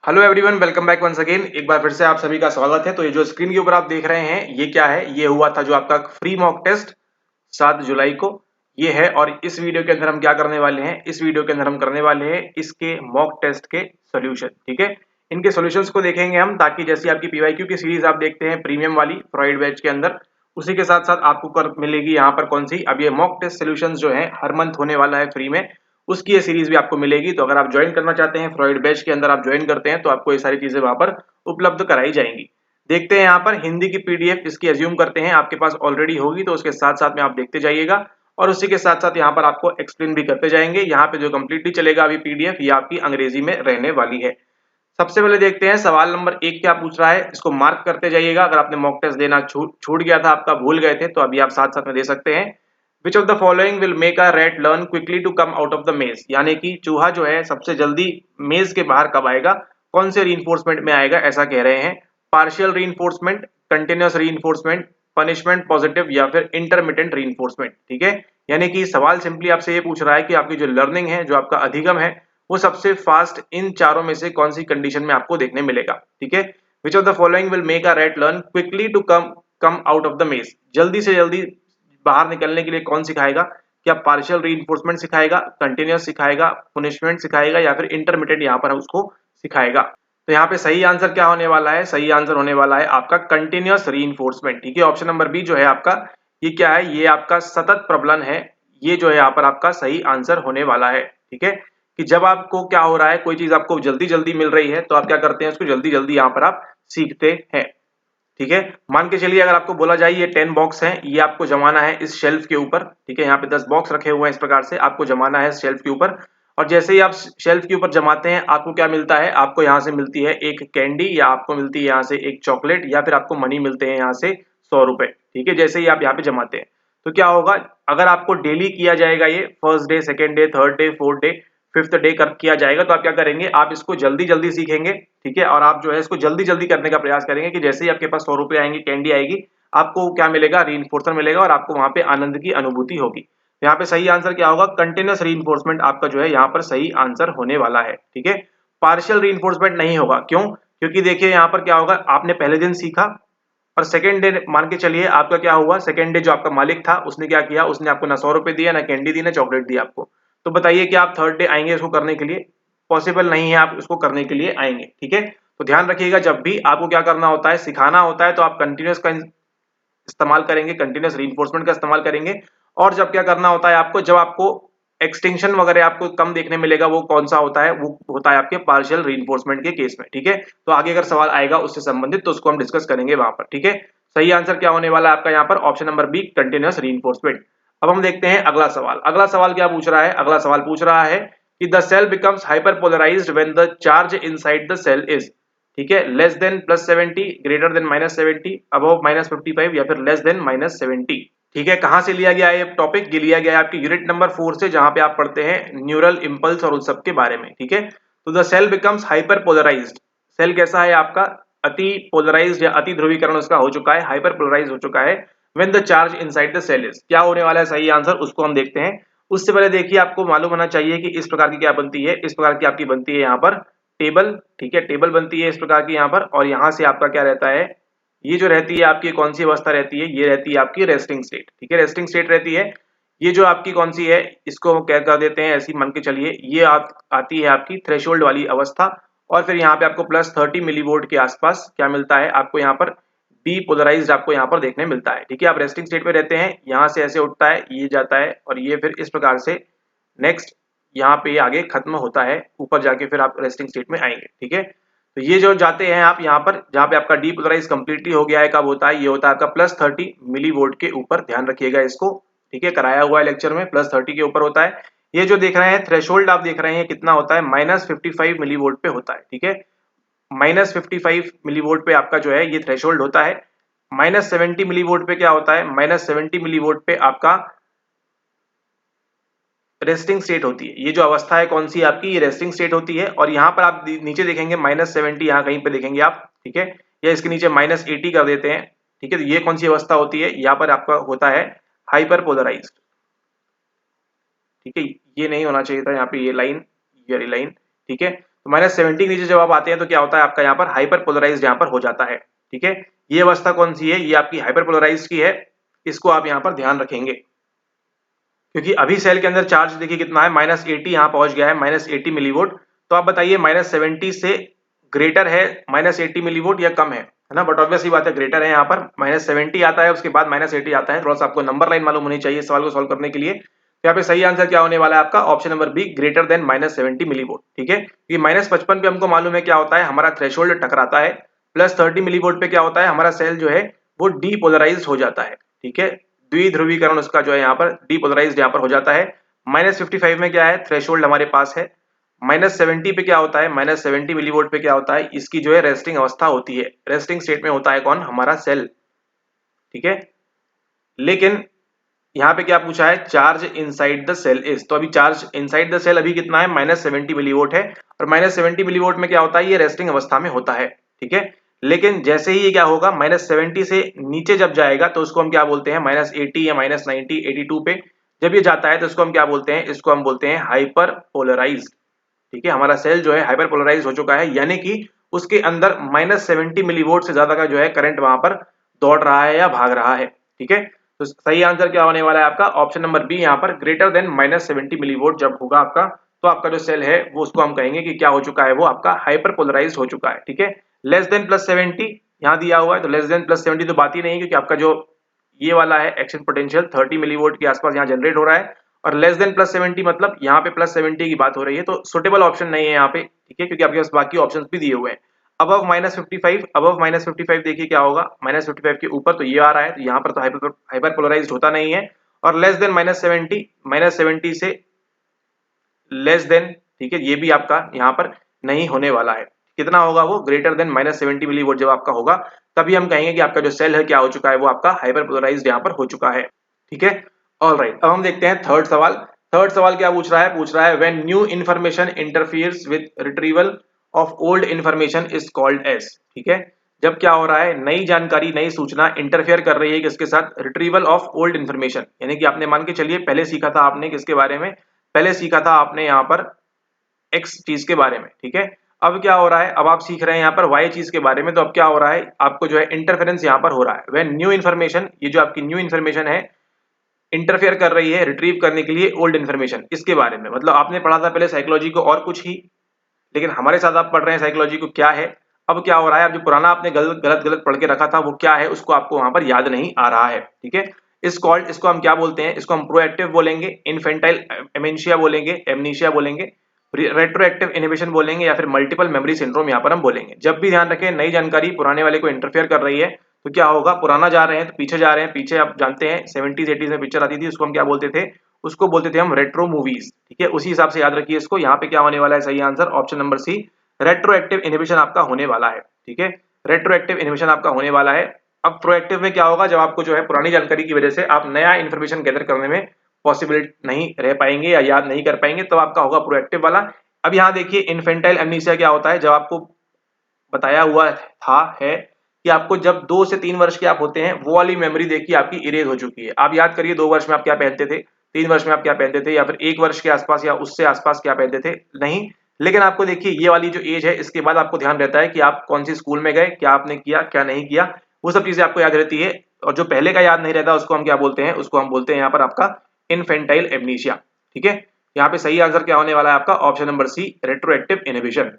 Hello everyone, welcome back once again. एक बार फिर से आप सभी का स्वागत है। तो ये जो स्क्रीन के ऊपर आप देख रहे हैं ये क्या है? ये हुआ था जो आपका फ्री मॉक टेस्ट 7 जुलाई को ये है। और इस वीडियो के अंदर हम क्या करने वाले हैं? इस वीडियो के अंदर हम करने वाले हैं इसके मॉक टेस्ट के सॉल्यूशन। ठीक है, इनके सॉल्यूशंस को देखेंगे हम, ताकि जैसी आपकी पीवाईक्यू की सीरीज आप देखते हैं प्रीमियम वाली फ्रॉइड बैच के अंदर, उसी के साथ साथ आपको मिलेगी यहाँ पर कौन सी? अब ये मॉक टेस्ट सॉल्यूशंस जो है हर मंथ होने वाला है फ्री में, उसकी ये सीरीज भी आपको मिलेगी। तो अगर आप ज्वाइन करना चाहते हैं फ्रॉइड बैच के अंदर, आप ज्वाइन करते हैं तो आपको ये सारी चीजें वहां पर उपलब्ध कराई जाएंगी। देखते हैं यहाँ पर हिंदी की पीडीएफ इसकी अज्यूम करते हैं आपके पास ऑलरेडी होगी, तो उसके साथ साथ में आप देखते जाइएगा और उसी के साथ साथ यहाँ पर आपको एक्सप्लेन भी करते जाएंगे। यहाँ पे जो कंप्लीटली चलेगा अभी पीडीएफ, ये आपकी अंग्रेजी में रहने वाली है। सबसे पहले देखते हैं सवाल नंबर 1 क्या पूछ रहा है, इसको मार्क करते जाइएगा। अगर आपने मॉक टेस्ट देना छूट गया था आपका, भूल गए थे, तो अभी आप साथ साथ में दे सकते हैं। Which of the following will make a rat learn quickly to come out of the maze? यानी कि चूहा जो है सबसे जल्दी मेज के बाहर कब आएगा, कौन से रीइंफोर्समेंट में आएगा, ऐसा कह रहे हैं। Partial reinforcement, continuous reinforcement, punishment, positive या फिर इंटरमिटेंट रीइंफोर्समेंट। ठीक है, यानी कि सवाल सिंपली आपसे ये पूछ रहा है कि आपकी जो लर्निंग है, जो आपका अधिगम है, वो सबसे फास्ट इन चारों में से कौन सी कंडीशन में आपको देखने मिलेगा। ठीक है, which of the following will make a rat learn quickly to come out of the maze? जल्दी से जल्दी बाहर निकलने के लिए कौन सिखाएगा? क्या पार्शियल रीइंफोर्समेंट सिखाएगा, कंटिन्यूअस सिखाएगा, पनिशमेंट सिखाएगा या फिर इंटरमीडिएट यहाँ पर उसको सिखाएगा? तो यहाँ पे सही आंसर क्या होने वाला है? सही आंसर होने वाला है आपका कंटिन्यूअस रीइंफोर्समेंट। ठीक है, ऑप्शन नंबर बी जो है आपका, ये क्या है? ये आपका सतत प्रबलन है। ये जो है यहाँ पर आपका सही आंसर होने वाला है। ठीक है, कि जब आपको क्या हो रहा है, कोई चीज आपको जल्दी जल्दी मिल रही है तो आप क्या करते हैं? उसको जल्दी जल्दी यहाँ पर आप सीखते हैं। ठीक है, मान के चलिए अगर आपको बोला जाए ये 10 बॉक्स हैं, ये आपको जमाना है इस शेल्फ के ऊपर। ठीक है, यहाँ पे 10 बॉक्स रखे हुए हैं, इस प्रकार से आपको जमाना है इस शेल्फ के ऊपर। और जैसे ही आप शेल्फ के ऊपर जमाते हैं, आपको क्या मिलता है? आपको यहाँ से मिलती है एक कैंडी, या आपको मिलती है यहाँ से एक चॉकलेट, या फिर आपको मनी मिलते हैं यहाँ से 100 रुपए। ठीक है, जैसे ही आप यहाँ पे जमाते हैं तो क्या होगा? अगर आपको डेली किया जाएगा, ये first day, second day, third day, fourth day, fifth day कर किया जाएगा, तो आप क्या करेंगे? आप इसको जल्दी जल्दी सीखेंगे। ठीक है, और आप जो है इसको जल्दी जल्दी करने का प्रयास करेंगे कि जैसे ही आपके पास 100 रुपए आएंगे, कैंडी आएगी, आपको क्या मिलेगा? रीइंफोर्समेंट मिलेगा और आपको वहां पे आनंद की अनुभूति होगी। यहाँ पे सही आंसर क्या होगा? कंटिन्यूअस रीइंफोर्समेंट आपका जो है यहाँ पर सही आंसर होने वाला है। ठीक है, पार्शियल रीइंफोर्समेंट नहीं होगा। क्यों? क्योंकि देखिए यहाँ पर क्या होगा, आपने पहले दिन सीखा और सेकेंड डे मान के चलिए आपका क्या हुआ? सेकेंड डे जो आपका मालिक था उसने क्या किया? उसने आपको ना 100 रुपए दिया, ना कैंडी दी, ना चॉकलेट दी आपको। तो बताइए कि आप थर्ड डे आएंगे इसको करने के लिए? पॉसिबल नहीं है आप उसको करने के लिए आएंगे। ठीक है, तो ध्यान रखिएगा, जब भी आपको क्या करना होता है, सिखाना होता है, तो आप कंटिन्यूअस का इस्तेमाल करेंगे, कंटिन्यूअस रीइंफोर्समेंट का इस्तेमाल करेंगे। और जब क्या करना होता है आपको, जब आपको एक्सटिंक्शन वगैरह आपको कम देखने मिलेगा, वो कौन सा होता है? वो होता है आपके पार्शियल रीइंफोर्समेंट के केस में। ठीक है, तो आगे अगर सवाल आएगा उससे संबंधित तो उसको हम डिस्कस करेंगे वहां पर। ठीक है, सही आंसर क्या होने वाला है आपका यहाँ पर? Option number B, continuous reinforcement. अब हम देखते हैं अगला सवाल। अगला सवाल क्या पूछ रहा है? अगला सवाल पूछ रहा है कि the cell becomes hyperpolarised when the charge inside the cell is, ठीक है, less than +70, greater than -70, above -55 या फिर लेस देन -70। ठीक है, कहां से लिया गया है ये टॉपिक? ये लिया गया है आपकी यूनिट नंबर 4 से, जहां पे आप पढ़ते हैं न्यूरल इंपल्स और उस सब के बारे में। ठीक है, तो the cell becomes hyper polarised. Cell कैसा है आपका? अति पोलराइज्ड या अति ध्रुवीकरण उसका हो चुका है, हाइपर पोलराइज हो चुका है। When the charge inside the cell is, क्या होने वाला है सही आंसर? उसको हम देखते हैं। उससे पहले देखिए, आपको मालूम होना चाहिए कि इस प्रकार की क्या बनती है। इस प्रकार की आपकी बनती है यहाँ पर टेबल। ठीक है, टेबल बनती है इस प्रकार की यहाँ पर, और यहाँ से आपका क्या रहता है? ये जो रहती है आपकी कौन सी अवस्था रहती है? ये रहती है आपकी रेस्टिंग स्टेट। ठीक है, रेस्टिंग स्टेट रहती है। ये जो आपकी कौन सी है, इसको हम क्या कर देते हैं ऐसी, मान के चलिए ये आती है आपकी थ्रेशोल्ड वाली अवस्था। और फिर यहाँ पे आपको +30 मिलीवोल्ट के आसपास क्या मिलता है आपको? यहाँ पर डीपोलराइज्ड आपको यहाँ पर देखने मिलता है। ठीक है, आप रेस्टिंग स्टेट में रहते हैं, यहाँ से ऐसे उठता है, ये जाता है और ये फिर इस प्रकार से नेक्स्ट यहाँ पे आगे खत्म होता है, ऊपर जाके फिर आप रेस्टिंग स्टेट में आएंगे। ठीक है, तो ये जो जाते हैं आप यहाँ पर, जहाँ पे आपका डीपोलराइज कंप्लीटली हो गया है, कब होता है? ये होता है आपका +30 मिलीवोल्ट के ऊपर। ध्यान रखिएगा इसको। ठीक है, कराया हुआ है लेक्चर में, +30 के ऊपर होता है। ये जो देख रहे हैं थ्रेशोल्ड, आप देख रहे हैं कितना होता है? -55 मिलीवोल्ट पे होता है। ठीक है, -55 मिलीवोल्ट पे आपका जो है ये थ्रेशोल्ड होता है। -70 मिलीवोल्ट पे क्या होता है? -70 मिलीवोल्ट पे आपका रेस्टिंग स्टेट होती है। ये जो अवस्था है कौन सी आपकी? ये रेस्टिंग स्टेट होती है। और यहाँ पर आप नीचे देखेंगे -70, यहाँ कहीं पे देखेंगे आप। ठीक है, या इसके नीचे -80 कर देते हैं। ठीक है, तो ये कौन सी अवस्था होती है? यहाँ पर आपका होता है हाइपर पोलराइज्ड। ठीक है, ये नहीं होना चाहिए था यहाँ पे, ये लाइन, ये लाइन। ठीक है, तो -70 के नीचे जब आप आते हैं तो क्या होता है आपका यहाँ पर हाइपर पोलराइज्ड यहाँ पर हो जाता है। ठीक है, ये अवस्था कौन सी है, ये आपकी हाइपर पोलराइज्ड की है, इसको आप यहाँ पर ध्यान रखेंगे, क्योंकि अभी सेल के अंदर चार्ज देखिए कितना है, -80 यहाँ पहुंच गया है, -80 मिलीवोल्ट। तो आप बताइए -70 से ग्रेटर है -80 मिलीवोल्ट या कम है ना? बट ऑब्वियसली बात है ग्रेटर है, यहाँ पर -70 आता है, उसके बाद -80 आता है। थोड़ा सा आपको नंबर लाइन मालूम होनी चाहिए सवाल को सॉल्व करने के लिए। तो यहाँ पे सही आंसर क्या होने वाला है आपका, option number B, greater than -70 millivolt. ठीक है, क्योंकि -55 पे हमको मालूम है क्या होता है, हमारा थ्रेशोल्ड टकराता है, +30 मिलीवोल्ट पे क्या होता है, हमारा सेल जो है वो डीपोलराइज्ड हो जाता है। ठीक है, द्विध्रुवीकरण उसका जो है यहाँ पर डीपोलराइज्ड यहाँ पर हो जाता है। -55 में क्या है, थ्रेशोल्ड हमारे पास है। -70 पे क्या होता है, -70 मिलीवोल्ट पे क्या होता है, इसकी जो है रेस्टिंग अवस्था होती है, रेस्टिंग स्टेट में होता है कौन, हमारा सेल। ठीक है, लेकिन यहाँ पे क्या पूछा है, charge inside the cell is, तो अभी चार्ज इनसाइड द सेल अभी कितना है, -70 मिलीवोल्ट है, और -70 मिलीवोल्ट में क्या होता है, ये रेस्टिंग अवस्था में होता है। ठीक है, लेकिन जैसे ही ये क्या होगा, -70 से नीचे जब जाएगा तो उसको हम क्या बोलते हैं, -80 या -90, 82 पे जब ये जाता है तो इसको हम क्या बोलते हैं, इसको हम बोलते हैं हाइपर पोलराइज्ड। ठीक है, हमारा सेल जो है हाइपर पोलराइज हो चुका है, यानी कि उसके अंदर -70 मिलीवोल्ट से ज्यादा का जो है करंट वहां पर दौड़ रहा है या भाग रहा है। ठीक है, तो सही आंसर क्या होने वाला है आपका, ऑप्शन नंबर बी, यहाँ पर ग्रेटर देन -70 मिलीवोल्ट जब होगा आपका, तो आपका जो सेल है वो उसको हम कहेंगे कि क्या हो चुका है, वो आपका हाइपर पोलराइज हो चुका है। ठीक है, लेस देन +70 यहाँ दिया हुआ है, तो लेस देन +70 तो बात ही नहीं, क्योंकि आपका जो ये वाला है एक्सचेंज पोटेंशियल 30 मिलीवोल्ट के आसपास यहाँ जनरेट हो रहा है, और लेस देन +70 मतलब यहाँ पे +70 की बात हो रही है, तो सुटेबल ऑप्शन नहीं है यहाँ पे। ठीक है, क्योंकि आपके पास बाकी ऑप्शंस भी दिए हुए हैं। अबव -55, अबव -55 देखिए क्या होगा, -55 के ऊपर तो ये आ रहा है, तो यहाँ पर तो हाइपर पोलराइज्ड होता नहीं है, और लेस देन -70 से लेस देन, ठीक है, ये भी आपका यहाँ पर नहीं होने वाला है। कितना होगा वो, ग्रेटर देन -70 मिलीवोल्ट जब आपका होगा, तभी हम कहेंगे कि आपका जो सेल है क्या हो चुका है, वो आपका हाइपर पोलराइज्ड यहाँ पर हो चुका है। ठीक है, ऑलराइट, अब हम देखते हैं थर्ड सवाल। थर्ड सवाल क्या पूछ रहा है when new information interferes with retrieval of old information is called as. ठीक है, जब क्या हो रहा है, नई जानकारी, नई सूचना इंटरफेयर कर रही है किसके साथ, रिट्रीवल ऑफ ओल्ड इंफॉर्मेशन, यानी कि आपने मान के चलिए पहले सीखा था आपने किसके बारे में, पहले सीखा था आपने यहाँ पर एक्स चीज के बारे में। ठीक है, अब क्या हो रहा है, अब आप सीख रहे हैं यहाँ पर वाई चीज के बारे में, तो अब क्या हो रहा है, आपको जो है इंटरफेरेंस यहाँ पर हो रहा है व्हेन न्यू इन्फॉर्मेशन, ये जो आपकी न्यू इन्फॉर्मेशन है इंटरफेयर कर रही है रिट्रीव करने के लिए ओल्ड इन्फॉर्मेशन, इसके बारे में। मतलब आपने पढ़ा था पहले साइकोलॉजी को और कुछ ही, लेकिन हमारे साथ आप पढ़ रहे हैं साइकोलॉजी को क्या है। अब क्या हो रहा है, अब जो पुराना आपने गलत गलत गलत पढ़ के रखा था वो क्या है, उसको आपको वहां पर याद नहीं आ रहा है। ठीक है, इसको हम क्या बोलते हैं, इसको हम प्रोएक्टिव बोलेंगे, इनफेंटाइल एमेंशिया बोलेंगे, एमनीशिया बोलेंगे, रेट्रोएक्टिव इनहिबिशन बोलेंगे, या फिर मल्टीपल मेमोरी सिंड्रोम यहाँ पर हम बोलेंगे। जब भी ध्यान रखें नई जानकारी पुराने वाले को इंटरफेयर कर रही है, तो क्या होगा, पुराना जा रहे हैं तो पीछे जा रहे हैं, पीछे आप जानते हैं 70s 80s में पिक्चर आती थी, उसको हम क्या बोलते थे, उसको बोलते थे हम रेट्रो मूवीज। ठीक है, उसी हिसाब से याद रखिए इसको। यहाँ पे क्या होने वाला है, सही answer option number C, retroactive inhibition आपका होने वाला है। ठीक है, रेट्रोएक्टिव इनहिबिशन आपका होने वाला है। अब प्रोएक्टिव में क्या होगा, जब आपको जो है पुरानी जानकारी की वजह से आप नया इन्फॉर्मेशन गैदर करने में पॉसिबल नहीं रह पाएंगे या याद नहीं कर पाएंगे, तो आपका होगा प्रोएक्टिव वाला। अब यहाँ देखिए इन्फेंटाइल एमनीसिया क्या होता है, जब आपको बताया हुआ था है कि आपको जब 2 से 3 वर्ष के आप होते हैं, वो वाली मेमोरी देखिए आपकी इरेज हो चुकी है। आप याद करिए 2 वर्ष में आप क्या पहनते थे, 3 वर्ष में आप क्या पहनते थे, या फिर 1 वर्ष के आसपास या उससे आसपास क्या पहनते थे, नहीं। लेकिन आपको देखिए ये वाली जो एज है, इसके बाद आपको ध्यान रहता है कि आप कौन सी स्कूल में गए, क्या आपने किया क्या नहीं किया, वो सब चीजें आपको याद रहती है। और जो पहले का याद नहीं रहता उसको हम क्या बोलते हैं, उसको हम बोलते हैं यहाँ पर आपका इनफेंटाइल एमनीशिया। ठीक है, यहाँ पे सही आंसर क्या होने वाला है आपका, option number C, retroactive inhibition.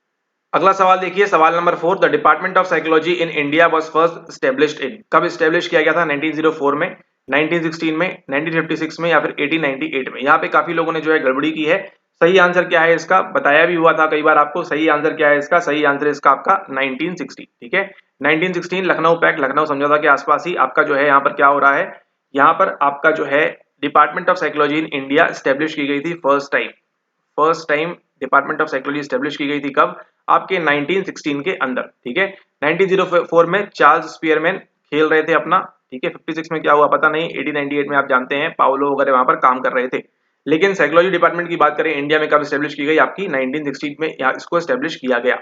अगला सवाल देखिए, सवाल नंबर 4, the department of psychology in India was first established in, कब एस्टेब्लिश किया गया था, 1904 में, 1916 में, 1956 में, या फिर 1898 में। यहाँ पे काफी लोगों ने जो है गड़बड़ी की है। सही आंसर क्या है इसका, बताया भी हुआ था कई बार आपको, सही आंसर क्या है इसका, सही आंसर इसका आपका 1960। ठीक है, 1916 लखनऊ पैक्ट, लखनऊ समझौता के आसपास ही आपका जो है यहाँ पर क्या हो रहा है, यहाँ पर आपका जो है department of psychology in India establish की गई थी first time department of psychology establish की गई थी कब, आपके 1916 के अंदर। ठीक है, 1904 में चार्ल्स स्पीयरमैन खेल रहे थे अपना। ठीक है, 56 में क्या हुआ पता नहीं, 1898 में आप जानते हैं पाउलो वगैरह वहां पर काम कर रहे थे। लेकिन साइकोलॉजी डिपार्टमेंट की बात करें इंडिया में कब स्टेब्लिश की गई, आपकी 1916 में यहाँ इसको स्टेब्लिश किया गया।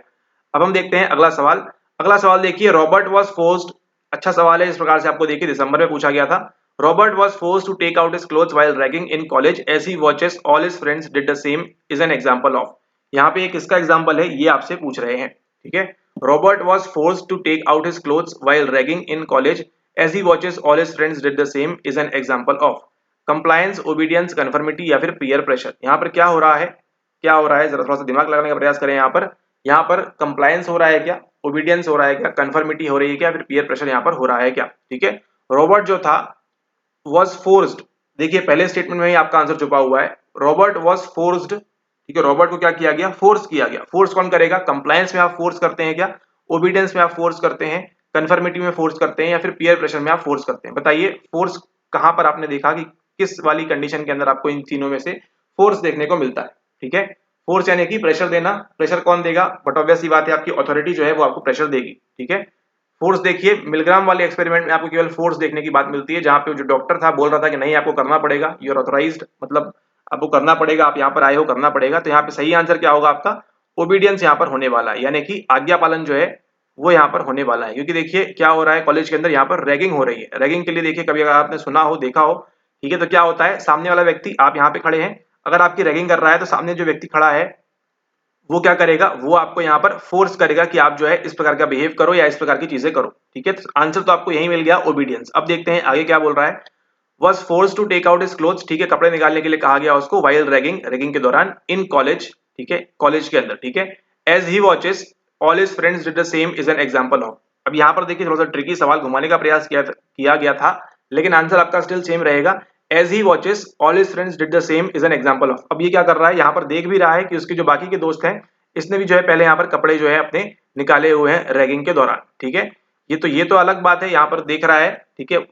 अब हम देखते हैं अगला सवाल। अगला सवाल देखिए, रॉबर्ट वॉज फोर्स्ड, अच्छा सवाल है, इस प्रकार से आपको देखिए दिसंबर में पूछा गया था। Robert was forced to take out his clothes while ragging in college as he watches all his friends did the same is an example of। यहाँ पे एक इसका एग्जाम्पल है, ये आपसे पूछ रहे हैं, ठीक है। Robert was forced to take out his clothes while ragging in college as he watches all his friends did the same is an example of compliance, obedience, conformity या फिर पीयर प्रेशर। यहाँ पर क्या हो रहा है, क्या हो रहा है, जरा थोड़ा सा दिमाग लगाने का प्रयास करें। यहाँ पर कंप्लायंस हो रहा है क्या, ओबीडियंस हो रहा है क्या, कन्फर्मिटी हो रही है क्या, फिर पीयर प्रेशर यहाँ पर हो रहा है क्या, ठीक है। रॉबर्ट जो था वॉज फोर्स्ड, देखिए पहले स्टेटमेंट में ही आपका आंसर छुपा हुआ है, रॉबर्ट वॉज फोर्स्ड, ठीक है। रॉबर्ट को क्या किया गया, फोर्स किया गया। फोर्स कौन करेगा, कंप्लायंस में आप फोर्स करते हैं क्या, ओबीडियंस में आप फोर्स करते हैं, कन्फर्मिटी में फोर्स करते हैं या फिर पीयर प्रेशर में आप फोर्स करते हैं। बताइए फोर्स कहां पर आपने देखा कि किस वाली कंडीशन के अंदर आपको इन तीनों में से फोर्स देखने को मिलता है, ठीक है। फोर्स यानी कि प्रेशर देना, प्रेशर कौन देगा, बट ऑब्वियस सी बात है आपकी अथॉरिटी जो है वो आपको प्रेशर देगी, ठीक है। फोर्स देखिए मिलग्राम वाले एक्सपेरिमेंट में आपको केवल फोर्स देखने की बात मिलती है, जहां पे जो डॉक्टर था बोल रहा था कि नहीं आपको करना पड़ेगा, यू आर ऑथराइज्ड, मतलब आपको करना पड़ेगा, आप यहाँ पर आए हो करना पड़ेगा। तो यहाँ पे सही आंसर क्या होगा आपका, ओबीडियंस यहाँ पर होने वाला है, यानी कि आज्ञा पालन जो है वो यहाँ पर होने वाला है। क्योंकि देखिए क्या हो रहा है कॉलेज के अंदर, यहाँ पर रैगिंग हो रही है। रैगिंग के लिए देखिए कभी अगर आपने सुना हो, देखा हो, ठीक है, तो क्या होता है, सामने वाला व्यक्ति, आप यहाँ पे खड़े हैं, अगर आपकी रैगिंग कर रहा है तो सामने जो व्यक्ति खड़ा है वो क्या करेगा, वो आपको यहाँ पर फोर्स करेगा कि आप जो है इस प्रकार का बिहेव करो या इस प्रकार की चीजें करो, ठीक है। तो आंसर तो आपको यही मिल गया, ओबीडियंस। अब देखते हैं आगे क्या बोल रहा है, was force to take out his clothes, ठीक है, कपड़े निकालने के लिए कहा गया उसको, वाइल रैगिंग, रैगिंग के दौरान, इन कॉलेज, ठीक है, कॉलेज के अंदर, ठीक है, as he watches all his friends did the same is an example of. अब यहाँ पर देखिए थोड़ा सा ट्रिकी सवाल घुमाने का प्रयास किया गया था, लेकिन आंसर आपका स्टिल सेम रहेगा, as he watches all his friends did the same is an example of. अब ये क्या कर रहा है, यहाँ पर देख भी रहा है कि उसके जो बाकी के दोस्त हैं, इसने भी जो है पहले यहाँ पर कपड़े जो है अपने निकाले हुए हैं रैगिंग के दौरान, ठीक है। ये तो अलग बात है, यहाँ पर देख रहा है, ठीक है।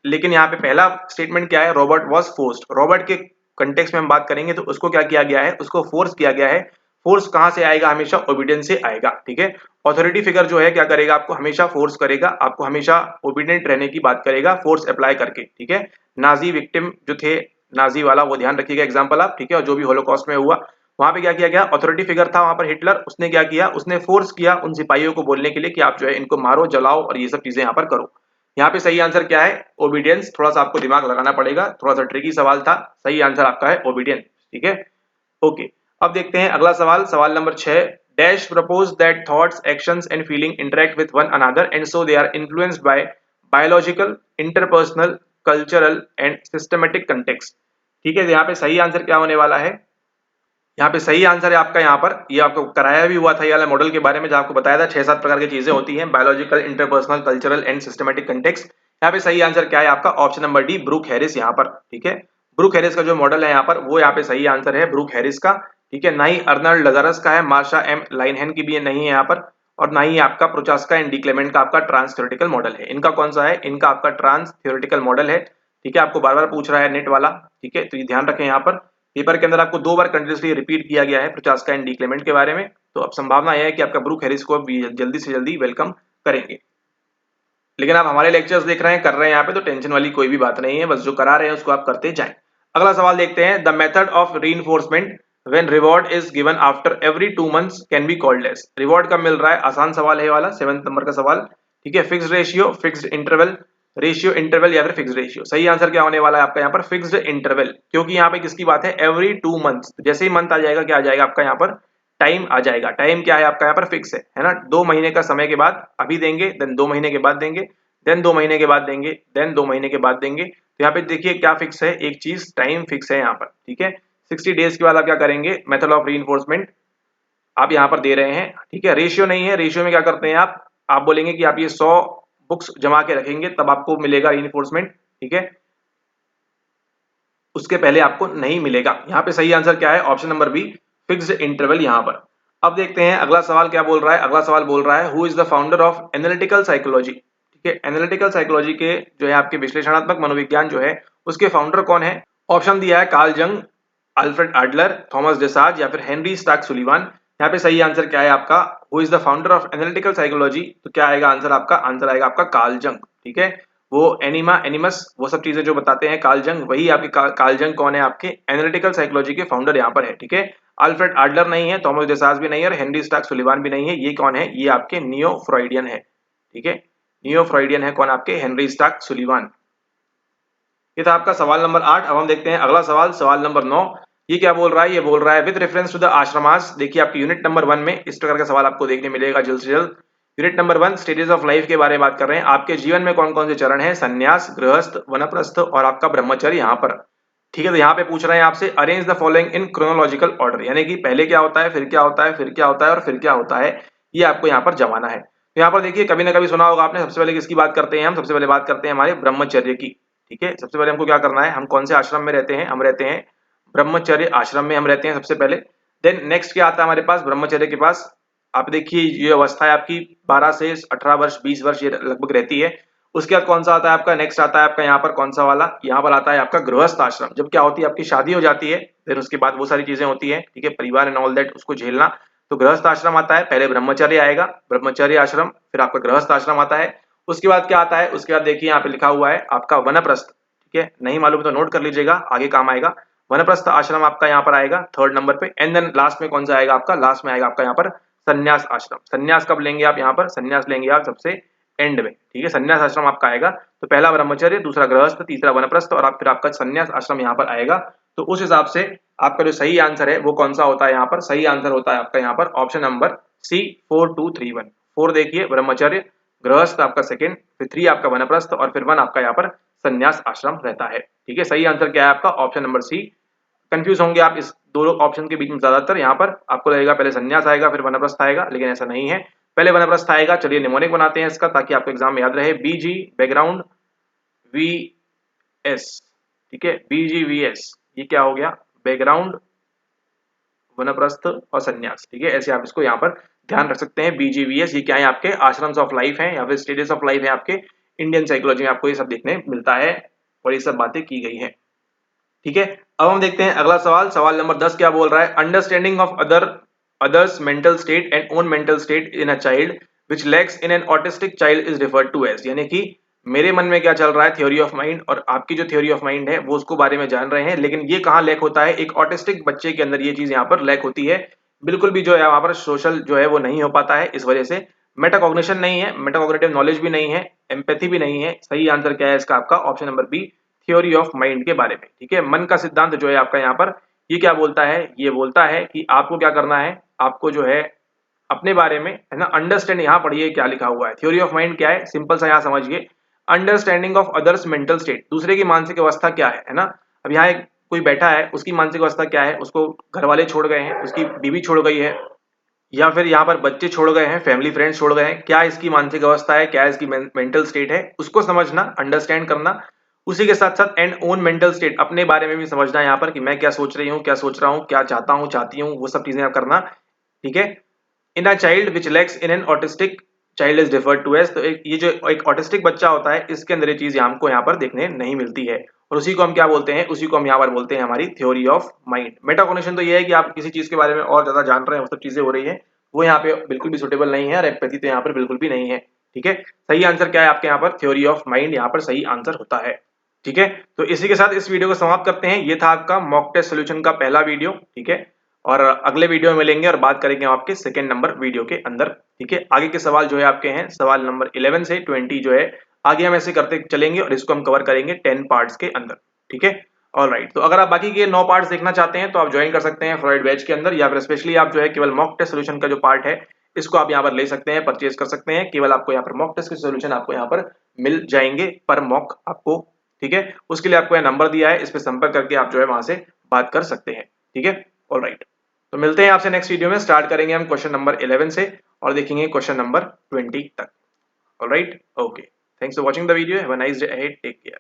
लेकिन यहाँ पे पहला स्टेटमेंट क्या है, रॉबर्ट वॉज फोर्स्ड। रॉबर्ट के कंटेक्स्ट में हम बात करेंगे तो उसको क्या किया गया है, उसको फोर्स किया गया है। फोर्स कहां से आएगा, हमेशा ओबीडियंस से आएगा, ठीक है। ऑथोरिटी फिगर जो है क्या करेगा, आपको हमेशा फोर्स करेगा, आपको हमेशा ओबीडियंट रहने की बात करेगा फोर्स अप्लाई करके, ठीक है। नाजी विक्टिम जो थे, नाजी वाला, वो ध्यान रखिएगा एग्जाम्पल आप, ठीक है। और जो भी होलोकॉस्ट में हुआ वहां पे क्या किया गया, अथॉरिटी फिगर था वहां पर हिटलर, उसने क्या किया, उसने फोर्स किया उन सिपाहियों को बोलने के लिए कि आप जो है इनको मारो, जलाओ और ये सब चीजें यहाँ पर करो। यहाँ पे सही आंसर क्या है, ओबीडियंस। थोड़ा सा आपको दिमाग लगाना पड़ेगा, थोड़ा सा ट्रिकी सवाल था, सही आंसर आपका है ओबीडियंस, ठीक है। ओके, अब देखते हैं अगला सवाल, सवाल नंबर 6। Dash propose that thoughts, actions and feeling interact with one another and so they are influenced by biological, interpersonal, cultural and systematic context, ठीक है। यहाँ पे सही आंसर क्या होने वाला है, यहाँ पे सही आंसर है आपका, यहाँ पर ये आपको कराया भी हुआ था ये वाला मॉडल के बारे में, जहाँ आपको बताया था 6-7 प्रकार की चीजें होती हैं, biological, interpersonal, cultural and systematic context. यहाँ पे सही आंसर क्या है आपका, option number D, Brook Harris, यहाँ पर, ठीक है। ब्रूक हैरिस का जो मॉडल है यहाँ पर, वो यहाँ पे सही आंसर है ब्रूक हैरिस का, ठीक है। ना ही अर्नल्ड लजारस का है, मार्शा एम लाइनहैन की भी नहीं है यहाँ पर, और ना ही आपका प्रोचास्का एंड डी क्लेमेंट का आपका ट्रांस थ्योरेटिकल मॉडल है। इनका कौन सा है, इनका आपका ट्रांस थ्योरेटिकल मॉडल है, ठीक है। आपको बार बार पूछ रहा है नेट वाला, ठीक है, तो ये ध्यान रखें। यहाँ पर पेपर के अंदर आपको 2 बार कंटिन्यूसली रिपीट किया गया है प्रोचास्का एंड डी क्लेमेंट के बारे में, तो अब संभावना यह है कि आपका ब्रूक हैरिस को अब जल्दी से जल्दी वेलकम करेंगे। लेकिन आप हमारे लेक्चर्स देख रहे हैं, कर रहे हैं यहाँ पे, तो टेंशन वाली कोई भी बात नहीं है, बस जो करा रहे हैं उसको आप करते जाएं। अगला सवाल देखते हैं, the method of reinforcement when reward is given after every 2 months can be called as. Reward कब मिल रहा है, आसान सवाल है वाला, 7 नंबर का सवाल, ठीक है। Fixed ratio, fixed interval, ratio interval या फिर फिक्स्ड रेशियो। सही आंसर क्या होने वाला है आपका यहाँ पर, फिक्स्ड इंटरवल, क्योंकि यहाँ पे किसकी बात है, एवरी 2 मंथ्स। जैसे ही मंथ आ जाएगा क्या आ जाएगा आपका यहाँ पर, टाइम आ जाएगा। टाइम क्या है आपका यहाँ पर, फिक्स है ना। 2 महीने का समय के बाद अभी देंगे, देन 2 महीने के बाद देंगे, देन 2 महीने के बाद देंगे, देन 2 महीने के बाद देंगे। तो यहाँ पे देखिए क्या फिक्स है, एक चीज टाइम फिक्स है यहाँ पर, ठीक है। 60 डेज के बाद आप क्या करेंगे, मेथड ऑफ रीइंफोर्समेंट आप यहाँ पर दे रहे हैं, ठीक है। रेशियो नहीं है, रेशियो में क्या करते हैं आप बोलेंगे कि आप ये 100 बुक्स जमा के रखेंगे तब आपको मिलेगा रीइंफोर्समेंट, ठीक है। उसके पहले आपको नहीं मिलेगा। यहाँ पे सही आंसर क्या है, option number B, fixed interval यहाँ पर। अब देखते हैं अगला सवाल क्या बोल रहा है, अगला सवाल बोल रहा है, who is the founder of analytical psychology, ठीक है। एनालिटिकल साइकोलॉजी के जो है आपके विश्लेषणात्मक मनोविज्ञान जो है उसके फाउंडर कौन है। ऑप्शन दिया है कार्ल जंग, अल्फ्रेड एडलर, थॉमस डेसाज या फिर हेनरी स्टार्क सुलिवान। यहाँ पे सही आंसर क्या है आपका, who is the founder of analytical psychology, तो क्या आएगा आंसर आपका, आंसर आएगा आपका कार्ल जंग, ठीक है। वो एनिमा, एनिमस, वो सब चीजें जो बताते हैं कार्ल जंग, वही आपके कार्ल जंग कौन है, आपके एनालिटिकल साइकोलॉजी के फाउंडर यहाँ पर है, ठीक है। अल्फ्रेड एडलर नहीं है, थॉमस डेसाज भी नहीं है और हेनरी स्टार्क सुलिवान भी नहीं है। ये कौन है, ये आपके नियो फ्रॉइडियन है, ठीक है। नियो फ्रॉइडियन है कौन, आपके हेनरी स्टार्क सुलिवान। ये था आपका सवाल नंबर 8। अब हम देखते हैं अगला सवाल, सवाल नंबर 9। ये क्या बोल रहा है, ये बोल रहा है with reference to the ashramas. देखिए आपकी यूनिट नंबर 1 में इस प्रकार का सवाल आपको देखने मिलेगा जल्द से जल्द। Unit number 1 stages of life के बारे में बात कर रहे हैं। आपके जीवन में कौन कौन से चरण हैं, संन्यास, गृहस्थ, वनप्रस्थ और आपका ब्रह्मचर्य यहाँ पर। ठीक है, तो यहाँ पे पूछ रहे हैं आपसे arrange the following in chronological order, यानी कि पहले क्या होता है, फिर क्या होता है, फिर क्या होता है और फिर क्या होता है, ये आपको यहाँ पर जमाना है। तो यहाँ पर देखिए कभी ना कभी सुना होगा आपने, सबसे पहले किसकी बात करते हैं हम, सबसे पहले बात करते हैं हमारे ब्रह्मचर्य की। ठीक है, सबसे पहले हमको क्या करना है, हम कौन से आश्रम में रहते हैं, हम रहते हैं ब्रह्मचर्य आश्रम में हम रहते हैं सबसे पहले। देन नेक्स्ट क्या आता है हमारे पास, ब्रह्मचर्य के पास आप देखिए ये अवस्था है आपकी 12 से 18 वर्ष 20 वर्ष ये लगभग रहती है। उसके बाद कौन सा आता है आपका, नेक्स्ट आता है आपका यहाँ पर कौन सा वाला, यहाँ पर आता है आपका गृहस्थ आश्रम। जब क्या होती है आपकी शादी हो जाती है, फिर उसके बाद वो सारी चीजें होती है, ठीक है, परिवार एंड ऑल दैट उसको झेलना, तो गृहस्थ आश्रम आता है। पहले ब्रह्मचर्य आएगा, ब्रह्मचर्य आश्रम, फिर आपका गृहस्थ आश्रम आता है। उसके बाद क्या आता है, उसके बाद देखिए यहाँ पे लिखा हुआ है आपका वनप्रस्थ। ठीक है, नहीं मालूम तो नोट कर लीजिएगा, आगे काम आएगा। वनप्रस्थ आश्रम आपका यहाँ पर आएगा थर्ड नंबर पे। एंड देन लास्ट में कौन सा आएगा आपका, लास्ट में आएगा आपका यहाँ पर संन्यास आश्रम। संन्यास कब लेंगे आप, यहाँ पर संन्यास लेंगे आप सबसे एंड में। ठीक है, संन्यास आश्रम आपका आएगा, तो पहला ब्रह्मचर्य, दूसरा गृहस्थ, तीसरा वनप्रस्थ और आप फिर आपका संन्यास आश्रम यहाँ पर आएगा। तो उस हिसाब से आपका जो सही आंसर है वो कौन सा होता है, यहाँ पर सही आंसर होता है आपका यहाँ पर ऑप्शन नंबर सी 4231। 4 देखिए ब्रह्मचर्य, गृहस्थ आपका सेकंड, फिर 3 आपका वनप्रस्थ और फिर 1 आपका यहाँ पर संन्यास आश्रम रहता है। ठीक है, सही आंसर क्या है आपका ऑप्शन नंबर सी। कंफ्यूज होंगे आप इस दोनों ऑप्शन के बीच में, ज्यादातर यहाँ पर आपको लगेगा पहले संन्यास आएगा फिर वनप्रस्थ आएगा, लेकिन ऐसा नहीं है, पहले वनप्रस्थ आएगा। चलिए निमोनिक बनाते हैं इसका ताकि आपको एग्जाम में याद रहे, बीजी बैकग्राउंड वी एस। ठीक है, बीजी वी एस, ये क्या हो गया, बैकग्राउंड, वनप्रस्थ और संन्यास। ठीक है, ऐसे आप इसको यहाँ पर ध्यान रख सकते हैं। बीजीवीएस ये क्या है, आपके आश्रम्स ऑफ लाइफ है या फिर स्टेजेस ऑफ लाइफ है आपके इंडियन साइकोलॉजी में, आपको ये सब देखने मिलता है और ये सब बातें की गई है। ठीक है, अब हम देखते हैं अगला सवाल। सवाल नंबर 10 क्या बोल रहा है, understanding of others mental state and own mental state in a child which lacks in an autistic child is referred to as. यानी कि मेरे मन में क्या चल रहा है, थ्योरी ऑफ माइंड, और आपकी जो थ्योरी ऑफ माइंड है वो उसको बारे में जान रहे हैं, लेकिन ये कहाँ लैक होता है, एक ऑटिस्टिक बच्चे के अंदर ये चीज यहाँ पर लैक होती है। बिल्कुल भी जो है वहां पर सोशल जो है वो नहीं हो पाता है, इस वजह से मेटाकॉग्निशन नहीं है, मेटाकॉग्निटिव नॉलेज भी नहीं है, एम्पैथी भी नहीं है। सही आंसर क्या है इसका आपका option number B, theory of mind के बारे में। ठीक है, मन का सिद्धांत जो है आपका यहाँ पर ये क्या बोलता है, ये बोलता है कि आपको क्या करना है, आपको जो है अपने बारे में है ना अंडरस्टैंड, यहाँ पढ़िए क्या लिखा हुआ है। थ्योरी ऑफ माइंड क्या है, सिंपल सा यहाँ समझिए, understanding of others mental state, दूसरे की मानसिक अवस्था क्या है ना। अब यहाँ एक कोई बैठा है, उसकी मानसिक अवस्था क्या है, उसको घर वाले छोड़ गए हैं, उसकी बीवी छोड़ गई है, या फिर यहाँ पर बच्चे छोड़ गए हैं, फैमिली फ्रेंड्स छोड़ गए हैं, क्या इसकी मानसिक अवस्था है, क्या इसकी मेंटल स्टेट है, उसको समझना, अंडरस्टैंड करना। उसी के साथ साथ एंड ओन मेंटल स्टेट, अपने बारे में भी समझना है यहाँ पर कि मैं क्या सोच रही हूँ, क्या सोच रहा हूँ, क्या चाहता हूँ, चाहती हूँ, वो सब चीजें आप करना। ठीक है, in a child which lacks in an autistic child is referred to as, तो ये जो एक ऑटिस्टिक बच्चा होता है इसके अंदर ये चीज हमको यहाँ पर देखने नहीं मिलती है, और उसी को हम क्या बोलते हैं, उसी को हम यहाँ पर बोलते हैं हमारी थ्योरी ऑफ माइंड। मेटाकॉग्निशन तो ये है कि आप किसी चीज के बारे में और ज्यादा जान रहे हैं, वो सब चीजें हो रही है, वो यहाँ पे बिल्कुल भी सुटेबल नहीं है, और एम्पैथी तो यहाँ पर बिल्कुल भी नहीं है। ठीक है, सही आंसर क्या है आपके यहाँ पर, थ्योरी ऑफ माइंड यहाँ पर सही आंसर होता है। ठीक है, तो इसी के साथ इस वीडियो को समाप्त करते हैं। ये था आपका मॉक टेस्ट सोल्यूशन का पहला वीडियो। ठीक है, और अगले वीडियो में मिलेंगे और बात करेंगे आपके सेकंड नंबर वीडियो के अंदर। ठीक है, आगे के सवाल जो है आपके हैं सवाल नंबर 11 से 20 जो है आगे हम ऐसे करते चलेंगे और इसको हम कवर करेंगे 10 पार्ट्स के अंदर। ठीक है, ऑलराइट, तो अगर आप बाकी के 9 पार्ट्स देखना चाहते हैं तो आप ज्वाइन कर सकते हैं फ्रॉइड बैच के अंदर, या फिर स्पेशली आप जो है केवल मॉक टेस्ट सोल्यूशन का जो पार्ट है इसको आप यहाँ पर ले सकते हैं, परचेज कर सकते हैं। केवल आपको यहाँ पर मॉक टेस्ट के सोल्यूशन आपको यहाँ पर मिल जाएंगे पर मॉक आपको। ठीक है, उसके लिए आपको यह नंबर दिया है, इस पर संपर्क करके आप जो है वहां से बात कर सकते हैं। ठीक है, ऑलराइट, तो मिलते हैं आपसे नेक्स्ट वीडियो में। स्टार्ट करेंगे हम क्वेश्चन नंबर 11 से और देखेंगे क्वेश्चन नंबर 20 तक। Alright, okay, thanks for watching the video, have a nice day ahead, take care.